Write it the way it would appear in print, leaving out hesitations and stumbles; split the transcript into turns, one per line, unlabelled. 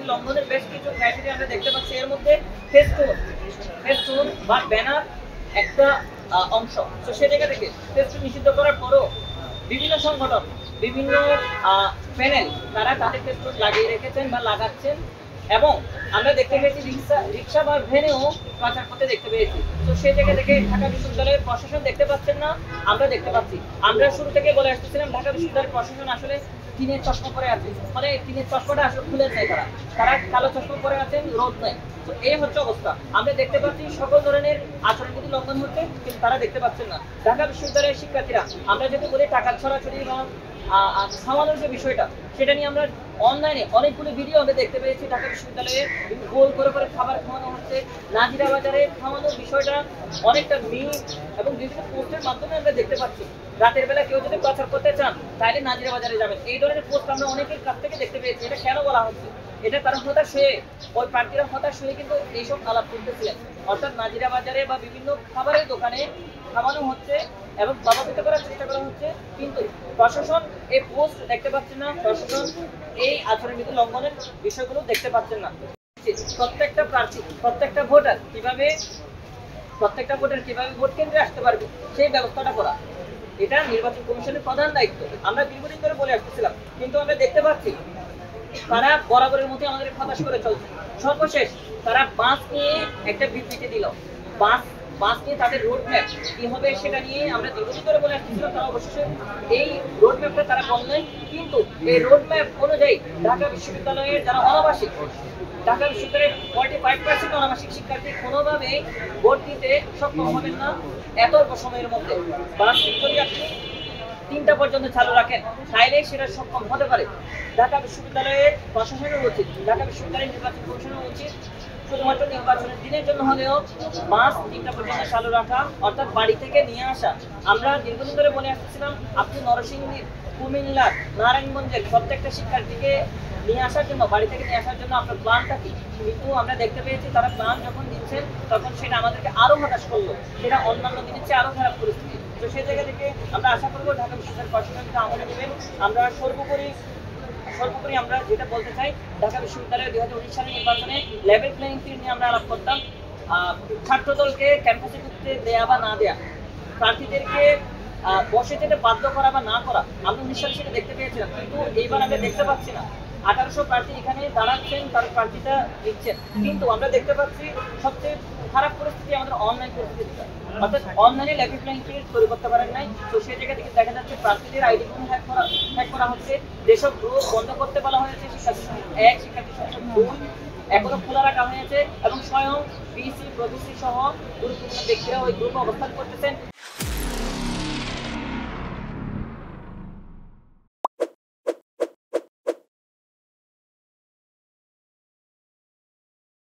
আচরণবিধি লঙ্ঘনের বেশ কিছু ক্রাইটেরিয়া আমরা দেখতে পাচ্ছি। এর মধ্যে ফেস্টুন বা ব্যানার একটা অংশ। তো সে জায়গা থেকে ফেস্টুন নিষিদ্ধ করার পরও বিভিন্ন সংগঠন, বিভিন্ন প্যানেল তারা তাদের ফেস্টুন লাগিয়ে রেখেছেন বা লাগাচ্ছেন, এবং আমরা দেখতে পেয়েছি রিক্সা বা ভ্যানেও প্রচার করতে দেখতে পেয়েছি। তো সেই জায়গা থেকে ঢাকা বিশ্ববিদ্যালয়ের প্রশাসন দেখতে পাচ্ছেন না, আমরা দেখতে পাচ্ছি। আমরা শুরু থেকে বলে আসতেছিলাম ঢাকা বিশ্ববিদ্যালয়ের প্রশাসন আসলে টিনের চশমা পরে আছে, মানে টিনের চশমাটা আসলে খুলে নেয়, তারা কালো চশমা পরে আছেন, রোদ নেই। তো এই হচ্ছে অবস্থা। আমরা দেখতে পাচ্ছি সকল ধরনের আচরণবিধি লঙ্ঘন হচ্ছে, কিন্তু তারা দেখতে পাচ্ছেন না। ঢাকা বিশ্ববিদ্যালয়ের শিক্ষার্থীরা, আমরা যদি বলি টাকা ছড়াছড়ি বা খাওয়ানোর যে বিষয়টা, সেটা নিয়ে আমরা অনলাইনে অনেকগুলো ভিডিও আমরা দেখতে পেয়েছি। ঢাকা বিশ্ববিদ্যালয়ে গোল করে করে খাবার খাওয়ানো হচ্ছে, নাজিরা বাজারে খাওয়ানোর বিষয়টা অনেকটা মিল এবং বিভিন্ন পোস্টের মাধ্যমে আমরা দেখতে পাচ্ছি। রাতের বেলা কেউ যদি প্রচার করতে চান তাহলে নাজিরা বাজারে যাবেন, এই ধরনের পোস্ট আমরা অনেকের কাছ থেকে দেখতে পেয়েছি। এটা কেন বলা হচ্ছে? এটা তারা হতাশ হয়ে, ওই প্রার্থীরা হতাশ হয়ে কিন্তু এইসব আলাপ করতেছিলেন। অর্থাৎ নাজিরা বাজারে বা বিভিন্ন খাবারের দোকানে খাওয়ানো হচ্ছে এবং প্রভাবিত করার চেষ্টা করা হচ্ছে, কিন্তু প্রশাসন এই পোস্ট দেখতে পাচ্ছেন না, প্রশাসন এই আচরণবিধি লঙ্ঘনের বিষয়গুলো দেখতে পাচ্ছেন না। প্রত্যেকটা প্রার্থী, প্রত্যেকটা ভোটার কিভাবে ভোট কেন্দ্রে আসতে পারবে সেই ব্যবস্থাটা করা, এটা নির্বাচন কমিশনের প্রধান দায়িত্ব। আমরা দীর্ঘদিন ধরে বলে আসতেছিলাম, কিন্তু আমরা দেখতে পাচ্ছি তারা বরাবরের মধ্যে আমাদের হতাশ করে চলছে। সর্বশেষ তারা বাস নিয়ে একটা বিবৃতি দিল। বাস নিয়ে তাদের রোড ম্যাপ কি হবে সেটা নিয়ে আমরা দীর্ঘদিন ধরে বলে আসতেছিলাম, তারা অবশেষে এই রোড ম্যাপটা তারা বললেন। কিন্তু এই রোড ম্যাপ অনুযায়ী ঢাকা বিশ্ববিদ্যালয়ের যারা অনাবাসিক, ঢাকা বিশ্ববিদ্যালয়ের 45% অনাবাসিক শিক্ষার্থী কোনোভাবে ভোট দিতে সক্ষম হবেন না এত অল্প সময়ের মধ্যে। বাস যদি আপনি 3টা পর্যন্ত চালু রাখেন তাইলে সেটা সক্ষম হতে পারে। ঢাকা বিশ্ববিদ্যালয়ের প্রশাসনের উচিত, ঢাকা বিশ্ববিদ্যালয়ের নির্বাচন কমিশনের উচিত শুধুমাত্র নির্বাচনের দিনের জন্য হলেও বাস 3টা পর্যন্ত চালু রাখা, অর্থাৎ বাড়ি থেকে নিয়ে আসা। আমরা দীর্ঘদিন ধরে বলে আসতেছিলাম, আপনি নরসিংদীর, কুমিল্লার, নারায়ণগঞ্জের প্রত্যেকটা শিক্ষার্থীকে নিয়ে আসার জন্য, বাড়ি থেকে নিয়ে আসার জন্য আপনার প্ল্যানটা কি? কিন্তু আমরা দেখতে পেয়েছি তারা প্ল্যান যখন দিচ্ছেন তখন সেটা আমাদেরকে আরো হতাশ করলো, সেটা অন্যান্য দিনের চেয়ে আরো খারাপ পরিস্থিতি। তো সেই জায়গা থেকে আমরা আশা করবো ঢাকা বিশ্ববিদ্যালয়ের প্রশাসনকে আমলে নেবেন। আমরা সর্বোপরি আমরা যেটা বলতে চাই, ঢাকা বিশ্ববিদ্যালয়ের 2019 সালের নির্বাচনে লেভেল প্লেইং ফিল্ড নিয়ে আমরা আলাপ করতাম। ছাত্রদলকে ক্যাম্পাসে ঢুকতে দেয়া বা না দেয়া, প্রার্থীদেরকে বসে যেতে বাধ্য করা বা না করা, আমরা 19 সালে সেটা দেখতে পেয়েছিলাম, কিন্তু এইবার আমরা দেখতে পাচ্ছি না। 1800 প্রার্থী এখানে দাঁড়াচ্ছেন, তার প্রার্থীটা দিচ্ছেন, কিন্তু আমরা দেখতে পাচ্ছি সবচেয়ে খারাপ পরিস্থিতি আমাদের অনলাইন পরিস্থিতিটা, অর্থাৎ অনলাইনে লেভেল প্লেইং ফিল্ড তৈরি করতে পারেন নাই। তো সেই জায়গা থেকে দেখা যাচ্ছে প্রার্থীদের আইডি ফোন হ্যাক করা হচ্ছে, যেসব গ্রুপ বন্ধ করতে বলা হয়েছে, শিক্ষার্থী সংখ্যা 1, শিক্ষার্থী সংখ্যা 2 এখনো খোলা রাখা হয়েছে, এবং স্বয়ং বিসি, প্রভিসি সহ গুরুত্বপূর্ণ ব্যক্তিরা ওই গ্রুপে অবস্থান করতেছেন।